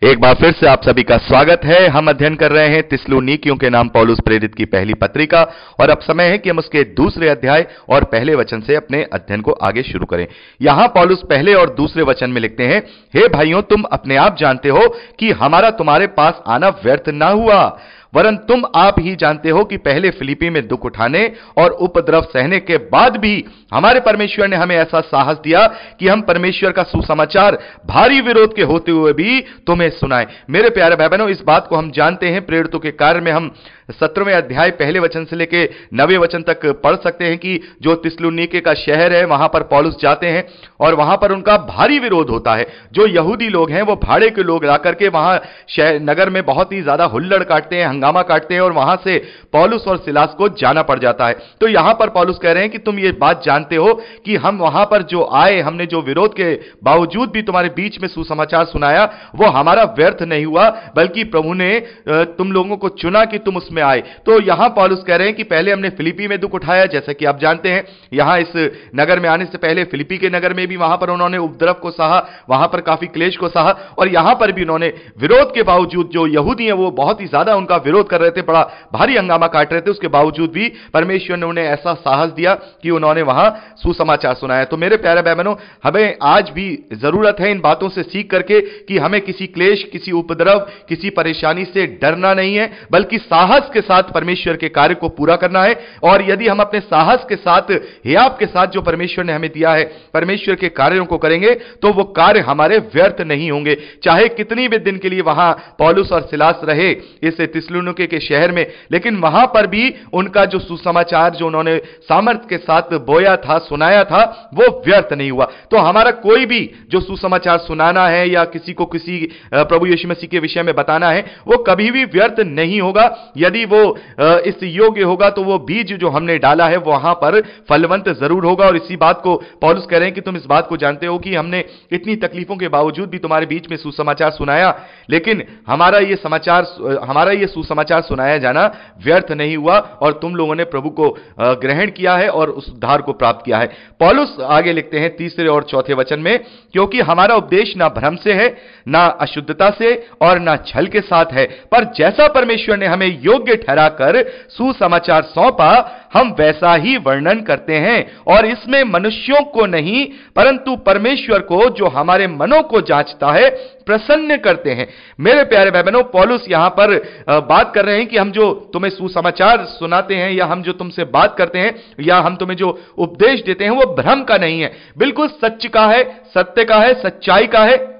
एक बार फिर से आप सभी का स्वागत है। हम अध्ययन कर रहे हैं थिस्सलुनीकियों के नाम पौलुस प्रेरित की पहली पत्रिका, और अब समय है कि हम उसके दूसरे अध्याय और पहले वचन से अपने अध्ययन को आगे शुरू करें। यहां पौलुस पहले और दूसरे वचन में लिखते हैं, हे भाइयों, तुम अपने आप जानते हो कि हमारा तुम्हारे पास आना व्यर्थ ना हुआ, वरन तुम आप ही जानते हो कि पहले फिलिप्पी में दुख उठाने और उपद्रव सहने के बाद भी हमारे परमेश्वर ने हमें ऐसा साहस दिया कि हम परमेश्वर का सुसमाचार भारी विरोध के होते हुए भी तुम्हें सुनाएं। मेरे प्यारे भाई बहनों, इस बात को हम जानते हैं। प्रेरितों के कार्य में हम 17वें अध्याय पहले वचन से लेकर 9वें वचन तक पढ़ सकते हैं कि जो थिस्सलुनीके का शहर है वहां पर पौलुस जाते हैं और वहां पर उनका भारी विरोध होता है। जो यहूदी लोग हैं वो भाड़े के लोग ला करके वहां शहर नगर में बहुत ही ज्यादा हुल्लड़ काटते हैं, हंगामा काटते हैं, और वहां से पौलुस और सिलास को जाना पड़ जाता है। तो यहां पर पौलुस कह रहे हैं कि तुम ये बात जानते हो कि हम वहां पर जो आए, हमने जो विरोध के बावजूद भी तुम्हारे बीच में सुसमाचार सुनाया, वो हमारा व्यर्थ नहीं हुआ, बल्कि प्रभु ने तुम लोगों को चुना कि तुम में आए। तो यहां पौलुस कह रहे हैं कि पहले हमने फिलिप्पी में दुख उठाया, जैसा कि आप जानते हैं। यहां इस नगर में आने से पहले फिलिप्पी के नगर में भी वहां पर उन्होंने उपद्रव को सहा, वहां पर काफी क्लेश को सहा, और यहां पर भी उन्होंने विरोध के बावजूद, जो यहूदी हैं वो बहुत ही ज्यादा उनका विरोध कर रहे थे, बड़ा भारी हंगामा काट रहे थे, उसके बावजूद भी परमेश्वर ने उन्हें ऐसा साहस दिया कि उन्होंने वहां सुसमाचार सुनाया। तो मेरे प्यारे भाई बहनों, हमें आज भी जरूरत है इन बातों से सीख करके कि हमें किसी क्लेश, किसी उपद्रव, किसी परेशानी से डरना नहीं है, बल्कि साहस के साथ परमेश्वर के कार्य को पूरा करना है। और यदि हम अपने साहस के साथ, हियाव के साथ जो परमेश्वर ने हमें दिया है, परमेश्वर के कार्यों को करेंगे, तो वो कार्य हमारे व्यर्थ नहीं होंगे। चाहे कितनी भी दिन के लिए वहां पौलुस और सिलास रहे इस थिस्सलुनीके के शहर में, लेकिन वहां पर भी उनका जो सुसमाचार जो उन्होंने सामर्थ्य के साथ बोया था, सुनाया था, वो व्यर्थ नहीं हुआ। तो हमारा कोई भी जो सुसमाचार सुनाना है या किसी को किसी प्रभु यीशु मसीह के विषय में बताना है, वो कभी भी व्यर्थ नहीं होगा। यदि वो इस योग्य होगा तो वो बीज जो हमने डाला है वहां पर फलवंत जरूर होगा। और इसी बात को पौलुस कह रहे हैं कि तुम इस बात को जानते हो कि हमने इतनी तकलीफों के बावजूद भी तुम्हारे बीच में सुसमाचार सुनाया, लेकिन हमारा ये सुसमाचार सुनाया जाना व्यर्थ नहीं हुआ, और तुम लोगों ने प्रभु को ग्रहण किया है और उस उद्धार को प्राप्त किया है। पौलुस आगे लिखते हैं तीसरे और चौथे वचन में, क्योंकि हमारा उपदेश ना भ्रम से है, ना अशुद्धता से और ना छल के साथ है, पर जैसा परमेश्वर ने हमें योग्य ठहराकर सुसमाचार सौंपा, हम वैसा ही वर्णन करते हैं, और इसमें मनुष्यों को नहीं परंतु परमेश्वर को जो हमारे मनों को जांचता है प्रसन्न करते हैं। मेरे प्यारे भाई बहनों, पौलुस यहां पर बात कर रहे हैं कि हम जो तुम्हें सुसमाचार सुनाते हैं, या हम जो तुमसे बात करते हैं, या हम तुम्हें जो उपदेश देते हैं, वो भ्रम का नहीं है, बिल्कुल सच का है, सत्य का है, सच्चाई का है,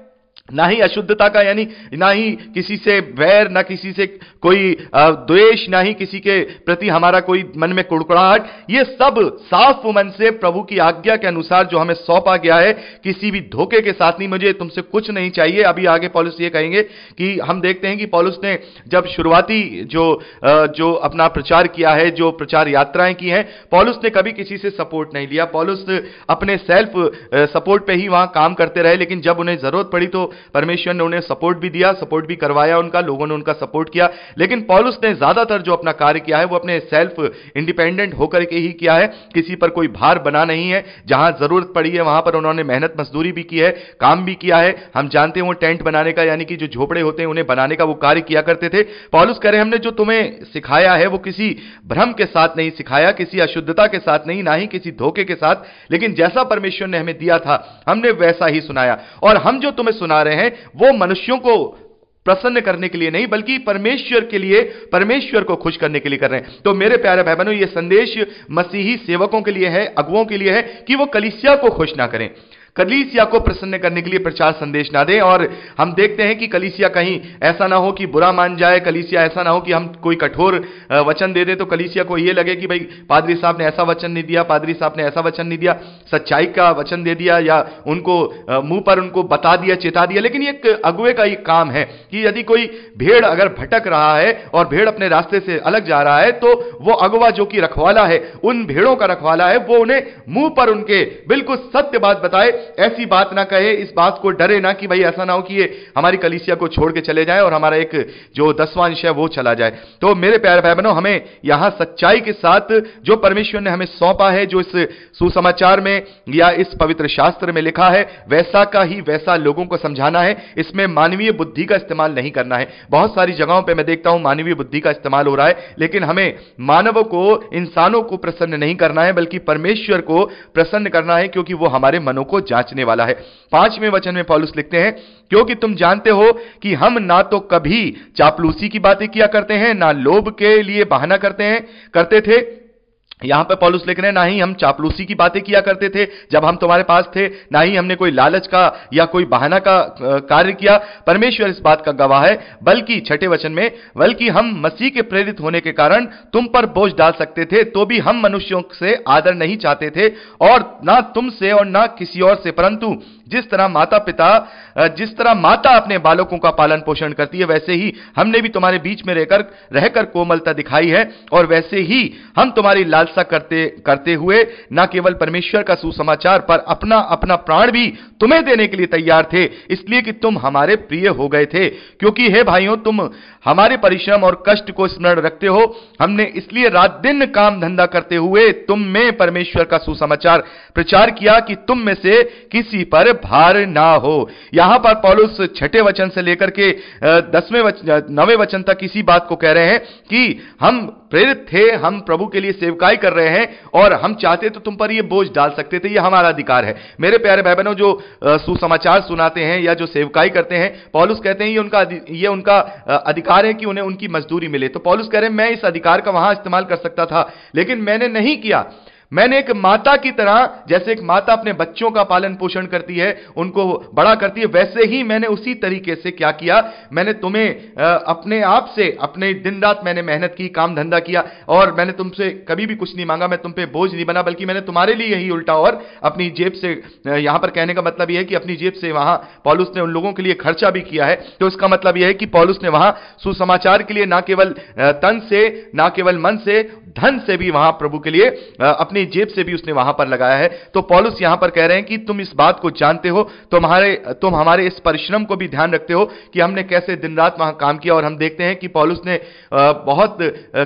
ना ही अशुद्धता का, यानी ना ही किसी से वैर, ना किसी से कोई द्वेष, ना ही किसी के प्रति हमारा कोई मन में कुड़कुड़ाहट। ये सब साफ मन से प्रभु की आज्ञा के अनुसार जो हमें सौंपा गया है, किसी भी धोखे के साथ नहीं। मुझे तुमसे कुछ नहीं चाहिए। अभी आगे पौलुस ये कहेंगे कि हम देखते हैं कि पौलुस ने जब शुरुआती जो अपना प्रचार किया है, जो प्रचार यात्राएं की हैं, पौलुस ने कभी किसी से सपोर्ट नहीं लिया। पौलुस अपने सेल्फ सपोर्ट पे ही वहां काम करते रहे, लेकिन जब उन्हें जरूरत पड़ी तो परमेश्वर ने उन्हें सपोर्ट भी दिया, सपोर्ट भी करवाया उनका, लोगों ने उनका सपोर्ट किया। लेकिन पौलुस ने ज्यादातर जो अपना कार्य किया है वो अपने सेल्फ इंडिपेंडेंट होकर के ही किया है। किसी पर कोई भार बना नहीं है। जहां जरूरत पड़ी है वहां पर उन्होंने मेहनत मजदूरी भी की है, काम भी किया है। हम जानते हैं वो टेंट बनाने का, यानी कि जो झोपड़े होते हैं उन्हें बनाने का वो कार्य किया करते थे। पौलुस कह रहे हैं, हमने जो तुम्हें सिखाया है वो किसी भ्रम के साथ नहीं सिखाया, किसी अशुद्धता के साथ नहीं, ना ही किसी धोखे के साथ, लेकिन जैसा परमेश्वर ने हमें दिया था हमने वैसा ही सुनाया। और हम जो तुम्हें सुना रहे हैं वो मनुष्यों को प्रसन्न करने के लिए नहीं, बल्कि परमेश्वर के लिए, परमेश्वर को खुश करने के लिए कर रहे हैं। तो मेरे प्यारे भाई बहनों, ये संदेश मसीही सेवकों के लिए है, अगुओं के लिए है कि वो कलीसिया को खुश ना करें, कलीसिया को प्रसन्न करने के लिए प्रचार संदेश ना दें। और हम देखते हैं कि कलीसिया कहीं ऐसा ना हो कि बुरा मान जाए, कलीसिया ऐसा ना हो कि हम कोई कठोर वचन दे दें तो कलीसिया को यह लगे कि भाई पादरी साहब ने ऐसा वचन नहीं दिया, पादरी साहब ने ऐसा वचन नहीं दिया, सच्चाई का वचन दे दिया, या उनको मुंह पर उनको बता दिया, चेता दिया। लेकिन ये अगुए का ये काम है कि यदि कोई भेड़ अगर भटक रहा है और भेड़ अपने रास्ते से अलग जा रहा है, तो वो अगुआ जो कि रखवाला है, उन भेड़ों का रखवाला है, वो उन्हें मुंह पर उनके बिल्कुल सत्य बात बताए ऐसी बात ना कहे, इस बात को डरे ना कि भाई ऐसा ना हो कि ये हमारी कलीसिया को छोड़ के चले जाए और हमारा एक जो 10वां अंश है वो चला जाए। तो मेरे प्यारे भाई बहनों, हमें यहां सच्चाई के साथ जो परमेश्वर ने हमें सौंपा है, जो इस सुसमाचार में या इस पवित्र शास्त्र में लिखा है, वैसा का ही वैसा लोगों को समझाना है। इसमें मानवीय बुद्धि का इस्तेमाल नहीं करना है। बहुत सारी जगहों पे मैं देखता हूं मानवीय बुद्धि का इस्तेमाल हो रहा है, लेकिन हमें मानवों को, इंसानों को प्रसन्न नहीं करना है, बल्कि परमेश्वर को प्रसन्न करना है, क्योंकि वो हमारे मनों को जांचने वाला है। 5वें वचन में पौलुस लिखते हैं, क्योंकि तुम जानते हो कि हम ना तो कभी चापलूसी की बातें किया करते हैं, ना लोभ के लिए बहाना करते थे। यहां पर पौलुस लिख रहे हैं, ना ही हम चापलूसी की बातें किया करते थे जब हम तुम्हारे पास थे, ना ही हमने कोई लालच का या कोई बहाना का कार्य किया। परमेश्वर इस बात का गवाह है। बल्कि 6ठे वचन में, बल्कि हम मसीह के प्रेरित होने के कारण तुम पर बोझ डाल सकते थे, तो भी हम मनुष्यों से आदर नहीं चाहते थे, और ना तुमसे और ना किसी और से, परंतु जिस तरह माता अपने बालकों का पालन पोषण करती है, वैसे ही हमने भी तुम्हारे बीच में रहकर कोमलता दिखाई है, और वैसे ही हम तुम्हारी लालसा करते हुए न केवल परमेश्वर का सुसमाचार पर अपना अपना प्राण भी तुम्हें देने के लिए तैयार थे, इसलिए कि तुम हमारे प्रिय हो गए थे। क्योंकि हे भाइयों, तुम हमारे परिश्रम और कष्ट को स्मरण रखते हो। हमने इसलिए रात दिन काम धंधा करते हुए तुम में परमेश्वर का सुसमाचार प्रचार किया कि तुम में से किसी पर भार ना हो। यहां पर पौलुस 6ठे वचन से लेकर के 9वें वचन तक इसी बात को कह रहे हैं कि हम प्रेरित थे, हम प्रभु के लिए सेवकाई कर रहे हैं, और हम चाहते तो तुम पर ये बोझ डाल सकते थे, ये हमारा अधिकार है। मेरे प्यारे भाई बहनों, जो सुसमाचार सुनाते हैं या जो सेवकाई करते हैं, पौलुस कहते हैं ये उनका अधिकार है कि उन्हें उनकी मजदूरी मिले। तो पौलुस कह रहे हैं, मैं इस अधिकार का वहां इस्तेमाल कर सकता था, लेकिन मैंने नहीं किया। मैंने एक माता की तरह, जैसे एक माता अपने बच्चों का पालन पोषण करती है, उनको बड़ा करती है, वैसे ही मैंने उसी तरीके से क्या किया, मैंने तुम्हें अपने आप से, अपने दिन रात मैंने मेहनत की, काम धंधा किया, और मैंने तुमसे कभी भी कुछ नहीं मांगा, मैं तुम पे बोझ नहीं बना, बल्कि मैंने तुम्हारे लिए यही उल्टा और अपनी जेब से, यहां पर कहने का मतलब यह है कि अपनी जेब से वहां पौलुस ने उन लोगों के लिए खर्चा भी किया है। तो इसका मतलब यह है कि पौलुस ने वहां सुसमाचार के लिए ना केवल तन से, ना केवल मन से, धन से भी वहां प्रभु के लिए अपनी जेब से भी उसने वहां पर लगाया है। तो पौलुस यहां पर कह रहे हैं कि तुम इस बात को जानते हो, तुम हमारे इस परिश्रम को भी ध्यान रखते हो कि हमने कैसे दिन रात वहां काम किया। और हम देखते हैं कि पौलुस ने बहुत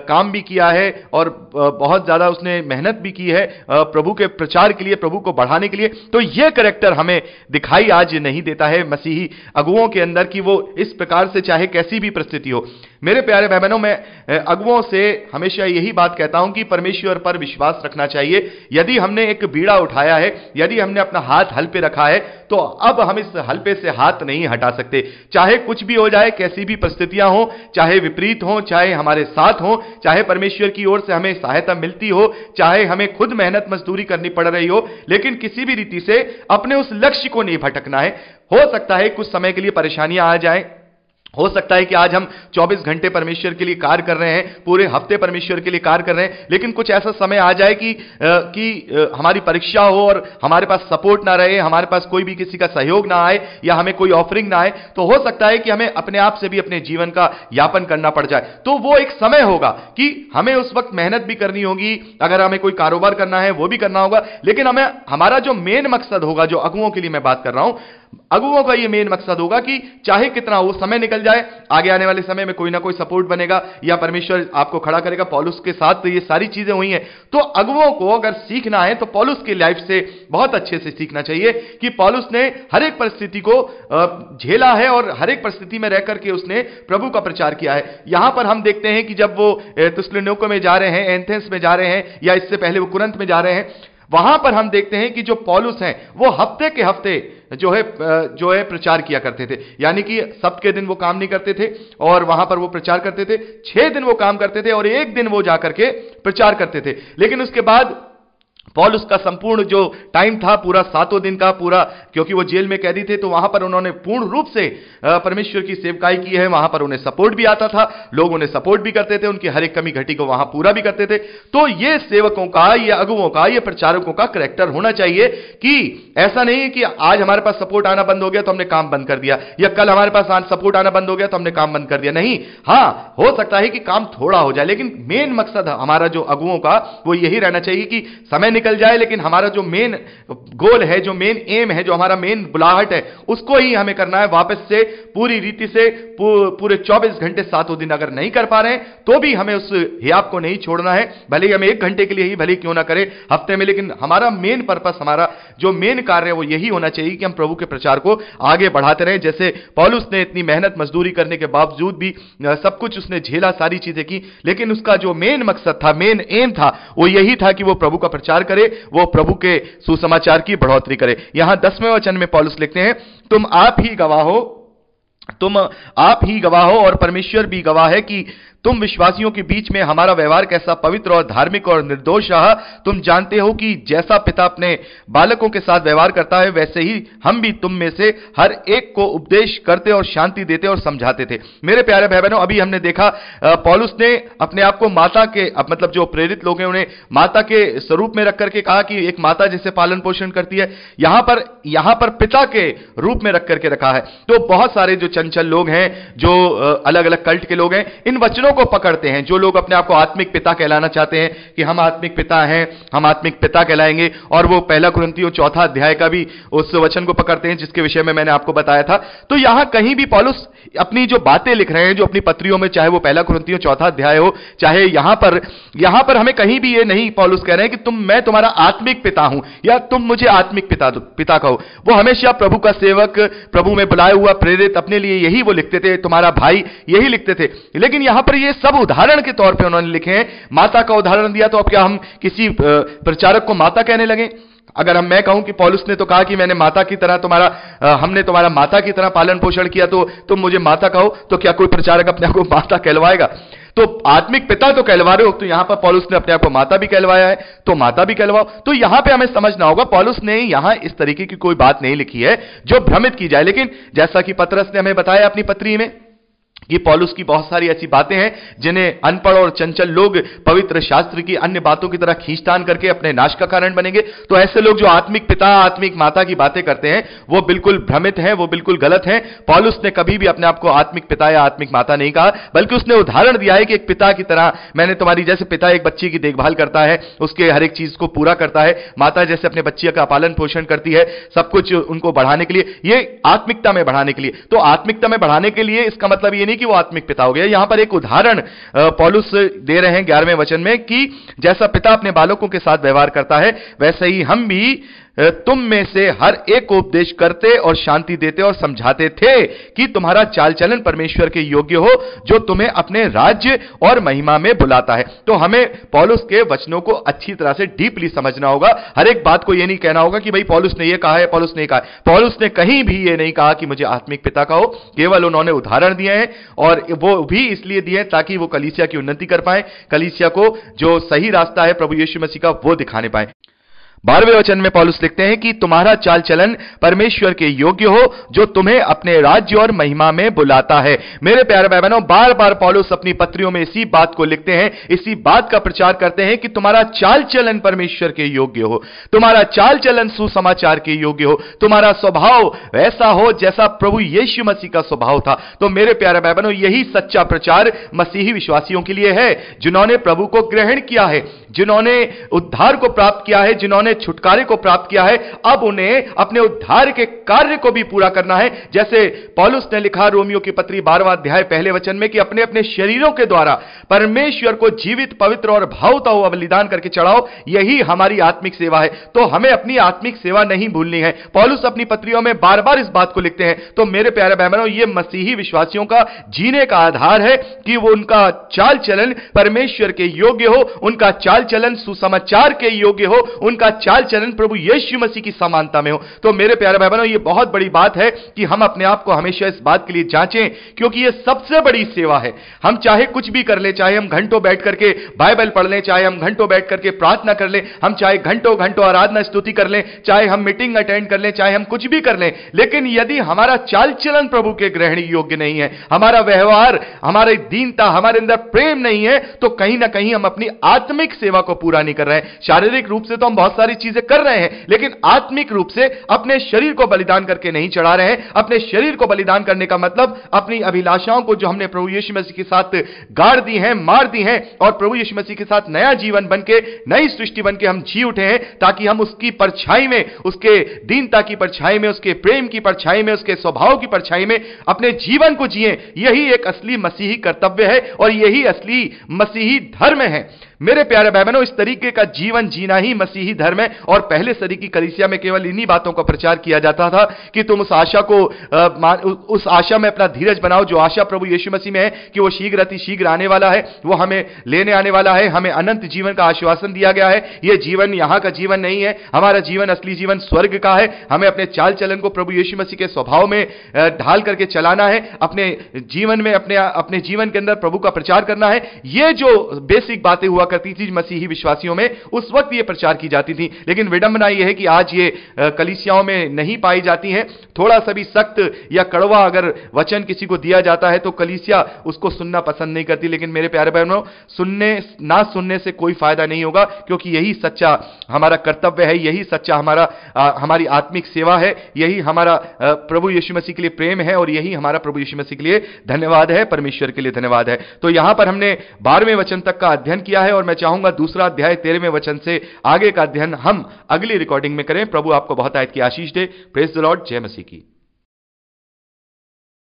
काम भी किया है और बहुत ज्यादा उसने मेहनत भी की है प्रभु के प्रचार के लिए, प्रभु को बढ़ाने के लिए। तो यह कैरेक्टर हमें दिखाई आज नहीं देता है मसीही अगुओं के अंदर कि वो इस प्रकार से, चाहे कैसी भी परिस्थिति हो। मेरे प्यारे भाई बहनों, मैं अगुओं से हमेशा यही बात कहता हूं कि परमेश्वर पर विश्वास रखना चाहिए। यदि हमने एक बीड़ा उठाया है, यदि हमने अपना हाथ हल पे रखा है, तो अब हम इस हल पे से हाथ नहीं हटा सकते। चाहे कुछ भी हो जाए, कैसी भी परिस्थितियां हो, चाहे विपरीत हो, चाहे हमारे साथ हो, चाहे परमेश्वर की ओर से हमें सहायता मिलती हो, चाहे हमें खुद मेहनत मजदूरी करनी पड़ रही हो, लेकिन किसी भी रीति से अपने उस लक्ष्य को नहीं भटकना है। हो सकता है कुछ समय के लिए परेशानियां आ जाएं, हो सकता है कि आज हम 24 घंटे परमेश्वर के लिए कार्य कर रहे हैं, पूरे हफ्ते परमेश्वर के लिए कार्य कर रहे हैं, लेकिन कुछ ऐसा समय आ जाए कि हमारी परीक्षा हो और हमारे पास सपोर्ट ना रहे, हमारे पास कोई भी किसी का सहयोग ना आए, या हमें कोई ऑफरिंग ना आए, तो हो सकता है कि हमें अपने आप से भी अपने जीवन का यापन करना पड़ जाए। तो वो एक समय होगा कि हमें उस वक्त मेहनत भी करनी होगी, अगर हमें कोई कारोबार करना है वो भी करना होगा, लेकिन हमारा जो मेन मकसद होगा, जो अगुओं के लिए मैं बात कर रहा हूं, अगुओं का ये मेन मकसद होगा कि चाहे कितना वो समय निकल जाए, आगे आने वाले समय में कोई ना कोई सपोर्ट बनेगा या परमेश्वर आपको खड़ा करेगा। पौलुस के साथ तो ये सारी चीजें हुई हैं। तो अगुओं को अगर सीखना है तो पौलुस की लाइफ से बहुत अच्छे से सीखना चाहिए कि पौलुस ने हर एक परिस्थिति को झेला है और हर एक परिस्थिति में रह करके उसने प्रभु का प्रचार किया है। यहां पर हम देखते हैं कि जब वो थिस्सलुनीके में जा रहे हैं, एथेंस में जा रहे हैं, या इससे पहले वो कुरिन्थ में जा रहे हैं, वहां पर हम देखते हैं कि जो पौलुस हैं वो हफ्ते के हफ्ते जो है प्रचार किया करते थे। यानी कि सप्ताह के दिन वो काम नहीं करते थे और वहां पर वो प्रचार करते थे। 6 दिन वो काम करते थे और एक दिन वो जाकर के प्रचार करते थे। लेकिन उसके बाद पौलुस का संपूर्ण जो टाइम था, पूरा 7 दिन का पूरा, क्योंकि वो जेल में कैदी थे, तो वहां पर उन्होंने पूर्ण रूप से परमेश्वर की सेवकाई की है। वहां पर उन्हें सपोर्ट भी आता था, लोग उन्हें सपोर्ट भी करते थे, उनकी हर एक कमी घटी को वहां पूरा भी करते थे। तो ये सेवकों का, ये अगुओं का, ये प्रचारकों का कैरेक्टर होना चाहिए कि ऐसा नहीं है कि आज हमारे पास सपोर्ट आना बंद हो गया तो हमने काम बंद कर दिया, या कल हमारे पास सपोर्ट आना बंद हो गया तो हमने काम बंद कर दिया। नहीं, हां, हो सकता है कि काम थोड़ा हो जाए, लेकिन मेन मकसद हमारा जो अगुओं का वो यही रहना चाहिए कि समय निकल जाए, लेकिन हमारा जो मेन गोल है, जो मेन एम है, जो हमारा मेन बुलाहट है, उसको ही हमें करना है वापस से पूरी रीति से। पूरे 24 घंटे 7 दिन अगर नहीं कर पा रहे हैं तो भी हमें उस हियाब को नहीं छोड़ना है, भले ही हम 1 घंटे के लिए ही भले क्यों ना करें हफ्ते में, लेकिन हमारा मेन पर्पस, हमारा जो मेन कार्य है वो यही होना चाहिए कि हम प्रभु के प्रचार को आगे बढ़ाते रहें। जैसे पौलुस ने इतनी मेहनत मजदूरी करने के बावजूद भी सब कुछ उसने झेला, सारी चीजें की, लेकिन उसका जो मेन मकसद था, मेन एम था, वो यही था कि वो प्रभु का प्रचार करे, वो प्रभु के सुसमाचार की बढ़ोतरी करे। यहां 10वें वचन में पौलुस लिखते हैं, तुम आप ही गवाह हो और परमेश्वर भी गवाह है कि तुम विश्वासियों के बीच में हमारा व्यवहार कैसा पवित्र और धार्मिक और निर्दोष रहा। तुम जानते हो कि जैसा पिता अपने बालकों के साथ व्यवहार करता है, वैसे ही हम भी तुम में से हर एक को उपदेश करते और शांति देते और समझाते थे। मेरे प्यारे भाई बहनों, अभी हमने देखा पौलुस ने अपने आप को माता के, मतलब जो प्रेरित लोग हैं उन्हें माता के स्वरूप में रख करके कहा कि एक माता जैसे पालन पोषण करती है, यहां पर पिता के रूप में रख करके रखा है। तो बहुत सारे जो चंचल लोग हैं, जो अलग अलग कल्ट के लोग हैं, इन वचनों को पकड़ते हैं। जो लोग अपने आप को आत्मिक पिता कहलाना चाहते हैं कि हम आत्मिक पिता हैं, हम आत्मिक पिता कहलाएंगे, और वो 1 कुरिन्थियों 4 अध्याय का भी उस वचन को पकड़ते हैं जिसके विषय में मैंने आपको बताया था। तो यहां कहीं भी पौलुस अपनी जो बातें लिख रहे हैं, जो अपनी पत्रियों में, चाहे वो 1 कुरिन्थियों 4 अध्याय हो, चाहे यहां पर हमें कहीं भी ये नहीं पौलुस कह रहे हैं कि मैं तुम्हारा आत्मिक पिता हूं या तुम मुझे आत्मिक पिता कहो। वो हमेशा प्रभु का सेवक, प्रभु में बुलाया हुआ प्रेरित, अपने लिए यही वो लिखते थे, तुम्हारा भाई, यही लिखते थे। लेकिन यहां पर ये सब उदाहरण के तौर पे उन्होंने लिखे हैं। माता का उदाहरण दिया, तो अब क्या हम किसी प्रचारक को माता कहने लगे? अगर मैं कहूं कि पौलुस ने तो कहा कि मैंने माता की तरह हमने तुम्हारा माता की तरह पालन पोषण किया, तो तुम मुझे माता कहो, तो क्या कोई प्रचारक अपने आप को माता कहलवाएगा? तो आत्मिक पिता तो कहलवा रहे हो, तो यहां पर पौलुस ने अपने आप को माता भी कहलवाया है, तो माता भी कहलवाओ। तो यहां पे हमें समझना होगा, पौलुस ने यहां इस तरीके की कोई बात नहीं लिखी है जो भ्रमित की जाए। लेकिन जैसा कि पतरस ने हमें बताया अपनी पत्री में कि पौलुस की बहुत सारी ऐसी बातें हैं जिन्हें अनपढ़ और चंचल लोग पवित्र शास्त्र की अन्य बातों की तरह खींचतान करके अपने नाश का कारण बनेंगे। तो ऐसे लोग जो आत्मिक पिता, आत्मिक माता की बातें करते हैं, वो बिल्कुल भ्रमित हैं, वो बिल्कुल गलत हैं। पौलुस ने कभी भी अपने आप को आत्मिक पिता या आत्मिक माता नहीं कहा, बल्कि उसने उदाहरण दिया है कि एक पिता की तरह मैंने तुम्हारी, जैसे पिता एक बच्चे की देखभाल करता है, उसके हर एक चीज को पूरा करता है, माता जैसे अपने बच्चे का पालन पोषण करती है, सब कुछ उनको बढ़ाने के लिए, ये आत्मिकता में बढ़ाने के लिए। तो आत्मिकता में बढ़ाने के लिए इसका मतलब ये नहीं कि वो आत्मिक पिता हो गया। यहां पर एक उदाहरण पौलुस दे रहे हैं 11वें वचन में कि जैसा पिता अपने बालकों के साथ व्यवहार करता है, वैसे ही हम भी तुम में से हर एक को उपदेश करते और शांति देते और समझाते थे कि तुम्हारा चाल चलन परमेश्वर के योग्य हो, जो तुम्हें अपने राज्य और महिमा में बुलाता है। तो हमें पौलुस के वचनों को अच्छी तरह से डीपली समझना होगा। हर एक बात को यह नहीं कहना होगा कि भाई पौलुस ने यह कहा है, पौलुस ने कहा। पौलुस ने कहीं भी यह नहीं कहा कि मुझे आत्मिक पिता कहो, केवल उन्होंने उदाहरण दिए हैं, और वो भी इसलिए दिए ताकि वो कलीसिया की उन्नति कर पाए, कलीसिया को जो सही रास्ता है प्रभु यीशु मसीह का वो दिखाने पाए। 12वें वचन में पौलुस लिखते हैं कि तुम्हारा चाल चलन परमेश्वर के योग्य हो, जो तुम्हें अपने राज्य और महिमा में बुलाता है। मेरे प्यारे भाई बहनों, बार बार पौलुस अपनी पत्रियों में इसी बात को लिखते हैं, इसी बात का प्रचार करते हैं कि तुम्हारा चाल चलन परमेश्वर के योग्य हो, तुम्हारा चाल चलन सुसमाचार के योग्य हो, तुम्हारा स्वभाव वैसा हो जैसा प्रभु यीशु मसीह का स्वभाव था। तो मेरे प्यारे भाई बहनों, यही सच्चा प्रचार मसीही विश्वासियों के लिए है, जिन्होंने प्रभु को ग्रहण किया है, जिन्होंने उद्धार को प्राप्त किया है, जिन्होंने छुटकारे को प्राप्त किया है। अब उन्हें अपने उद्धार के कार्य को भी पूरा करना है। जैसे पौलुस ने लिखा रोमियो की पत्री 12वां अध्याय 1 वचन में कि अपने अपने शरीरों के द्वारा परमेश्वर को जीवित, पवित्र और भावता हुआ बलिदान करके चढ़ाओ, यही हमारी आत्मिक सेवा है। तो हमें अपनी आत्मिक सेवा नहीं भूलनी है। पौलुस अपनी पत्रियों में बार बार इस बात को लिखते हैं। तो मेरे प्यारे भाई बहनों, यह मसीही विश्वासियों का जीने का आधार है कि वो उनका चाल चलन परमेश्वर के योग्य हो, उनका चाल चलन सुसमाचार के योग्य हो, उनका चाल चलन प्रभु यीशु मसीह की समानता में हो। तो मेरे प्यारे भाई बहनों, यह बहुत बड़ी बात है कि हम अपने आप को हमेशा इस बात के लिए जांचें, क्योंकि यह सबसे बड़ी सेवा है। हम चाहे कुछ भी कर ले, चाहे हम घंटों बैठ करके बाइबल पढ़ लें, चाहे हम घंटों बैठ करके प्रार्थना कर लें, हम चाहे घंटों घंटों आराधना स्तुति कर लें, चाहे हम मीटिंग अटेंड कर लें, चाहे हम कुछ भी कर लें, लेकिन यदि हमारा चाल चलन प्रभु के ग्रहण योग्य नहीं है, हमारा व्यवहार, हमारी दीनता, हमारे अंदर प्रेम नहीं है, तो कहीं ना कहीं हम अपनी आत्मिक सेवा को पूरा नहीं कर रहे हैं। शारीरिक रूप से तो हम बहुत सारे सारी चीजें कर रहे हैं, लेकिन आत्मिक रूप से अपने शरीर को बलिदान करके नहीं चढ़ा रहे हैं। अपने शरीर को बलिदान करने का मतलब अपनी अभिलाषाओं को जो हमने प्रभु यीशु मसीह के साथ गाड़ दी हैं, मार दी हैं, और प्रभु यीशु मसीह के साथ नया जीवन बनके, नई सृष्टि बनके हम जी उठे हैं, ताकि हम उसकी परछाई में, उसके दीनता की परछाई में, उसके प्रेम की परछाई में, उसके स्वभाव की परछाई में अपने जीवन को जिए। यही एक असली मसीही कर्तव्य है और यही असली मसीही धर्म है। मेरे प्यारे भाई बहनों, इस तरीके का जीवन जीना ही मसीही धर्म है। और पहले सदी की कलीसिया में केवल इन्हीं बातों का प्रचार किया जाता था कि तुम उस आशा को उस आशा में अपना धीरज बनाओ, जो आशा प्रभु यीशु मसीह में है कि वो शीघ्र अति शीघ्र आने वाला है, वो हमें लेने आने वाला है। हमें अनंत जीवन का आश्वासन दिया गया है। यह जीवन यहां का जीवन नहीं है, हमारा जीवन, असली जीवन स्वर्ग का है। हमें अपने चाल चलन को प्रभु यीशु मसीह के स्वभाव में ढाल करके चलाना है, अपने जीवन में अपने जीवन के अंदर प्रभु का प्रचार करना है। ये जो बेसिक बातें हुआ करती थी मसीही विश्वासियों में, उस वक्त ये प्रचार की जाती थी। लेकिन विडंबना यह है कि आज ये कलीसियाओं में नहीं पाई जाती हैं। थोड़ा सा भी सख्त या कड़वा अगर वचन किसी को दिया जाता है तो कलीसिया उसको सुनना पसंद नहीं करती। लेकिन मेरे प्यारे बहनों, सुनने से कोई फायदा नहीं होगा, क्योंकि यही सच्चा हमारा कर्तव्य है, यही सच्चा हमारी आत्मिक सेवा है, यही हमारा प्रभु यीशु मसीह के लिए प्रेम है, और यही हमारा प्रभु यीशु मसीह के लिए धन्यवाद है, परमेश्वर के लिए धन्यवाद है। तो यहां पर हमने 12वें वचन तक का अध्ययन किया है, और मैं चाहूंगा दूसरा अध्याय 13वें वचन से आगे का अध्ययन हम अगली रिकॉर्डिंग में करें। प्रभु आपको बहुत आयत की आशीष दे। Praise the Lord. जय मसीह की।